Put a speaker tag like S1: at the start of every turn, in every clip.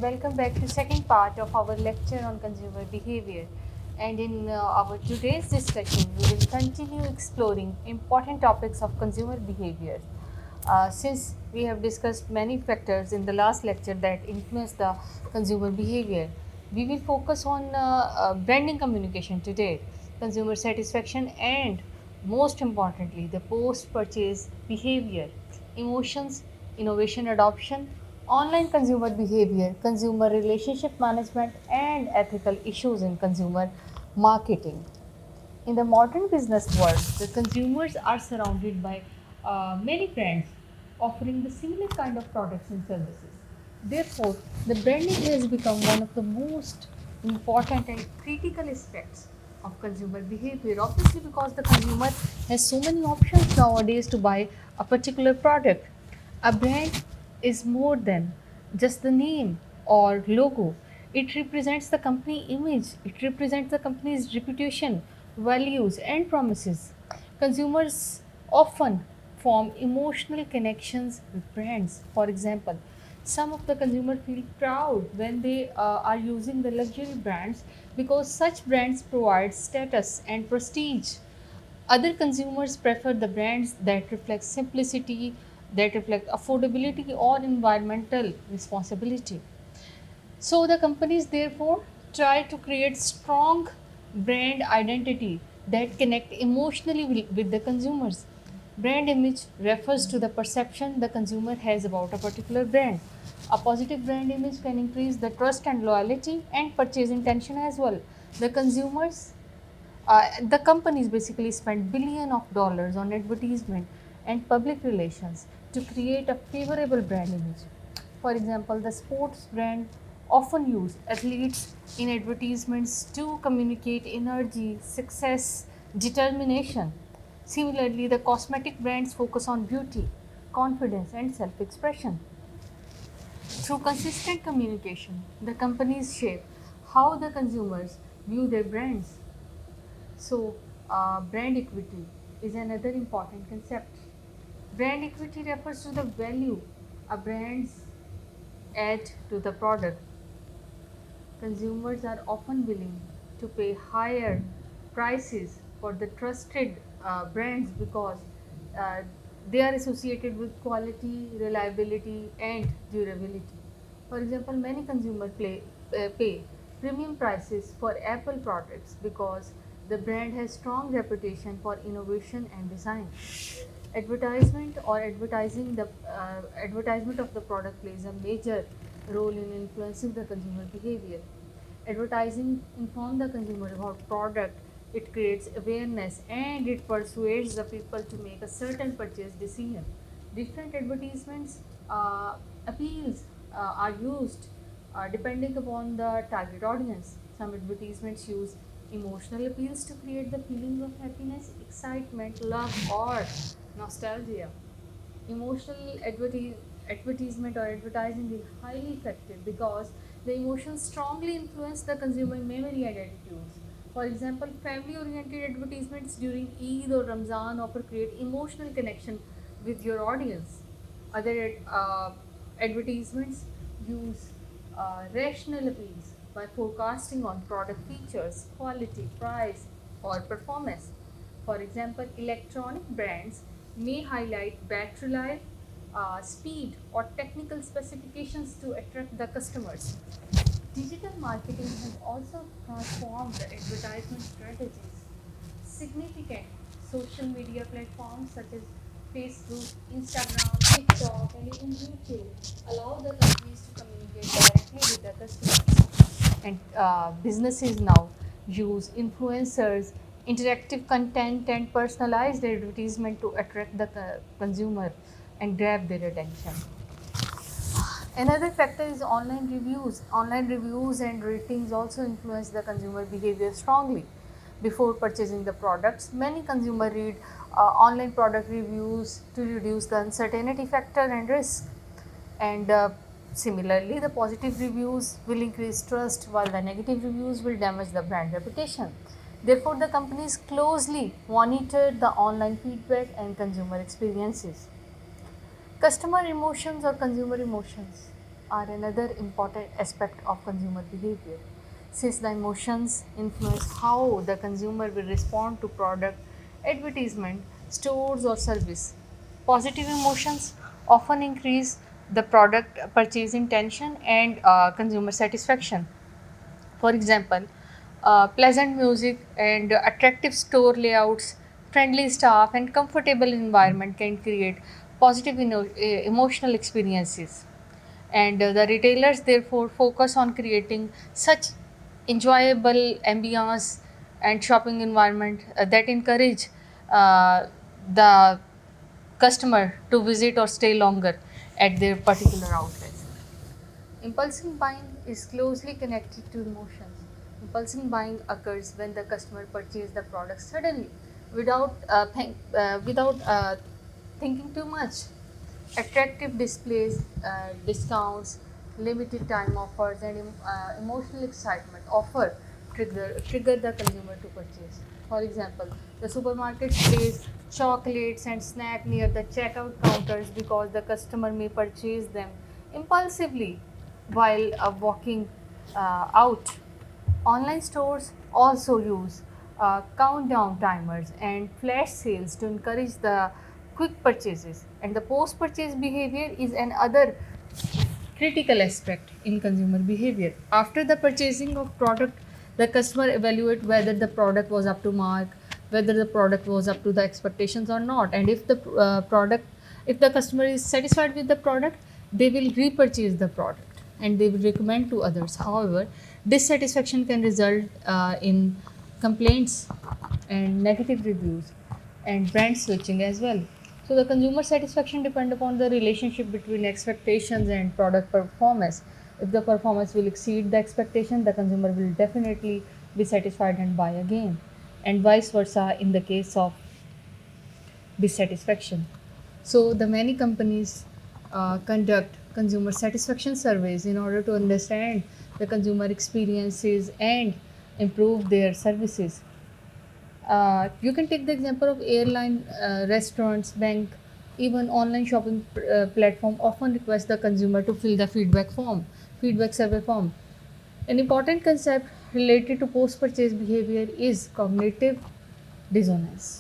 S1: welcome back to second part of our lecture on consumer behavior. And in our today's discussion, we will continue exploring important topics of consumer behavior. Since we have discussed many factors in the last lecture that influence the consumer behavior, we will focus on branding communication today, consumer satisfaction, and most importantly, the post purchase behavior, emotions, innovation adoption, online consumer behavior, consumer relationship management, and ethical issues in consumer marketing. In the modern business world, the consumers are surrounded by many brands offering the similar kind of products and services. Therefore, the branding has become one of the most important and critical aspects of consumer behavior. Obviously, because the consumer has so many options nowadays to buy a particular product. A brand is more than just the name or logo. It represents the company image, it represents the company's reputation, values, and promises. Consumers often form emotional connections with brands. For example, some of the consumers feel proud when they are using the luxury brands because such brands provide status and prestige. Other consumers prefer the brands that reflect simplicity, that reflect affordability or environmental responsibility. So the companies therefore try to create strong brand identity that connect emotionally with the consumers. Brand image refers to the perception the consumer has about a particular brand. A positive brand image can increase the trust and loyalty and purchase intention as well. The consumers the companies basically spend billion of dollars on advertisement and public relations to create a favorable brand image. For example, the sports brand often use athletes in advertisements to communicate energy, success, determination. Similarly, the cosmetic brands focus on beauty, confidence, and self expression. Through consistent communication, the companies shape how the consumers view their brands. So, brand equity is another important concept. Brand equity refers to the value a brand's add to the product. Consumers are often willing to pay higher prices for the trusted brands because uh, they are associated with quality, reliability, and durability. For example, many consumers pay premium prices for Apple products because the brand has strong reputation for innovation and design. Advertisement or advertising the advertisement of the product plays a major role in influencing the consumer behavior. Advertising informs the consumer about product, it creates awareness and it persuades the people to make a certain purchase decision. Different advertisements appeals are used depending upon the target audience. Some advertisements use emotional appeals to create the feeling of happiness, excitement, love, or nostalgia. Emotional advertisement or advertising is highly effective because the emotions strongly influence the consumer memory and attitudes. For example, family oriented advertisements during Eid or Ramzan often create emotional connection with your audience. Other advertisements use rational appeals by forecasting on product features, quality, price, or performance. For example, electronic brands may highlight battery life, speed, or technical specifications to attract the customers. Digital marketing has also transformed the advertisement strategies. Significant social media platforms such as Facebook, Instagram, TikTok, and even YouTube allow the companies to communicate directly with the customers. And businesses now use influencers, interactive content, and personalized advertisement to attract the consumer and grab their attention. Another factor is online reviews. Online reviews and ratings also influence the consumer behavior strongly. Before purchasing the products, many consumers read online product reviews to reduce the uncertainty factor and risk. And similarly, the positive reviews will increase trust while the negative reviews will damage the brand reputation. Therefore, the companies closely monitor the online feedback and consumer experiences. Customer emotions or consumer emotions. are another important aspect of consumer behavior. Since the emotions influence how the consumer will respond to product, advertisement, stores, or service. Positive emotions often increase the product purchase intention and consumer satisfaction. For example, pleasant music and attractive store layouts, friendly staff, and comfortable environment can create positive emotional experiences. And the retailers therefore focus on creating such enjoyable ambience and shopping environment that encourage uh, the customer to visit or stay longer at their particular outlets. Impulsive buying is closely connected to emotions. Impulsive buying occurs when the customer purchases the product suddenly without thinking too much. Attractive displays, discounts, limited time offers, and emotional excitement trigger the consumer to purchase. For example, the supermarket displays chocolates and snack near the checkout counters because the customer may purchase them impulsively while walking out. Online stores also use countdown timers and flash sales to encourage the quick purchases. And the post purchase behavior is another critical aspect in consumer behavior. After the purchasing of product, the customer evaluate whether the product was up to mark, whether the product was up to the expectations or not, and if the customer is satisfied with the product, they will repurchase the product and they will recommend to others. However, dissatisfaction can result in complaints and negative reviews and brand switching as well. So the consumer satisfaction depend upon the relationship between expectations and product performance. If the performance will exceed the expectation, the consumer will definitely be satisfied and buy again, and vice versa in the case of dissatisfaction. So the many companies conduct consumer satisfaction surveys in order to understand the consumer experiences and improve their services. You can take the example of airline, restaurants, bank, even online shopping platform often request the consumer to fill the feedback survey form. An important concept related to post-purchase behavior is cognitive dissonance.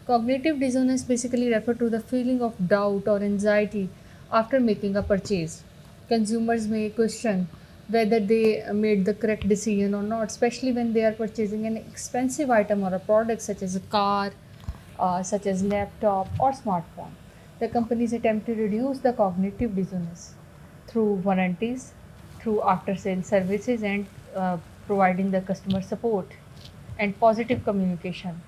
S1: Cognitive dissonance basically refers to the feeling of doubt or anxiety after making a purchase. Consumers may question whether they made the correct decision or not, especially when they are purchasing an expensive item or a product such as a car, such as laptop or smartphone. The companies attempt to reduce the cognitive dissonance through warranties, through after-sale services, and providing the customer support and positive communication,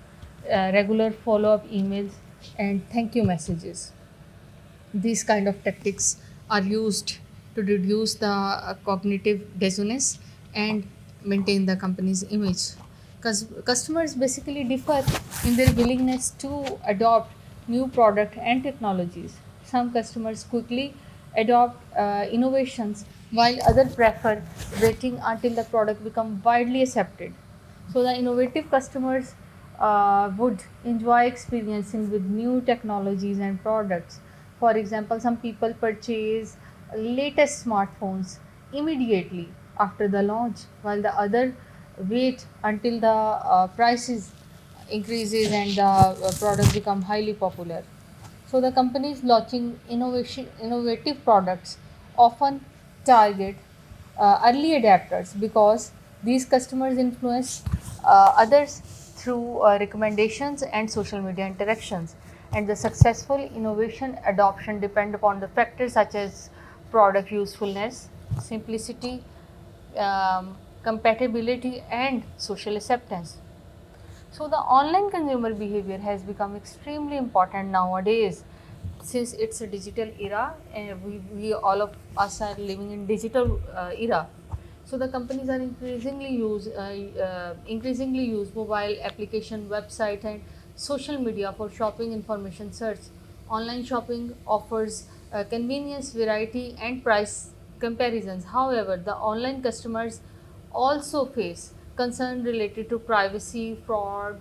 S1: regular follow-up emails, and thank you messages. These kind of tactics are used to reduce the cognitive dissonance and maintain the company's image. Because customers basically differ in their willingness to adopt new product and technologies. Some customers quickly adopt innovations while others prefer waiting until the product become widely accepted. So the innovative customers would enjoy experiencing with new technologies and products. For example, some people purchase latest smartphones immediately after the launch, while the other wait until the prices increases and the product become highly popular. So the companies launching innovative products often target early adapters because these customers influence others through recommendations and social media interactions. And the successful innovation adoption depend upon the factors such as product usefulness, simplicity, compatibility, and social acceptance. So the online consumer behavior has become extremely important nowadays since it's a digital era and we all of us are living in digital era. So the companies are increasingly use mobile application, website, and social media for shopping information search. Online shopping offers convenience, variety, and price comparisons. However, the online customers also face concern related to privacy, fraud,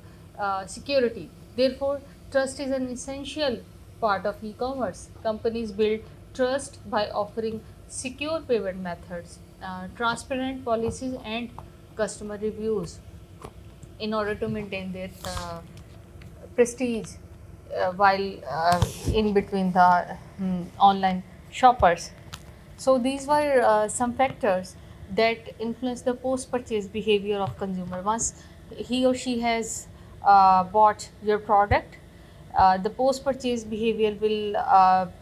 S1: security. Therefore, trust is an essential part of e-commerce. Companies build trust by offering secure payment methods, transparent policies, and customer reviews in order to maintain their prestige while in between the online shoppers. So these were some factors that influence the post-purchase behavior of consumer. Once he or she has bought your product, the post-purchase behavior will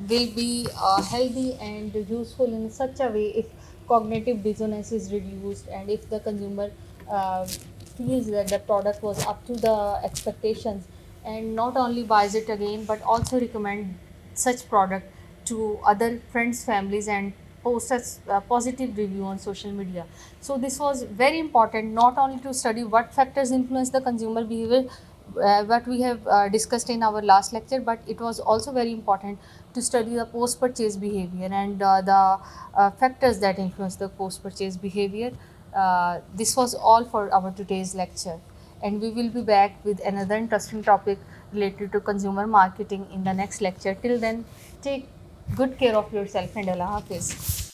S1: be healthy and useful in such a way if cognitive dissonance is reduced and if the consumer uh, feels that the product was up to the expectations and not only buys it again but also recommend such product to other friends families and post a positive review on social media. So this was very important not only to study what factors influence the consumer behavior what we have discussed in our last lecture, but it was also very important to study the post purchase behavior and the factors that influence the post purchase behavior. This was all for our today's lecture, and we will be back with another interesting topic related to consumer marketing in the next lecture. Till then, take good care of yourself and Allah Hafiz.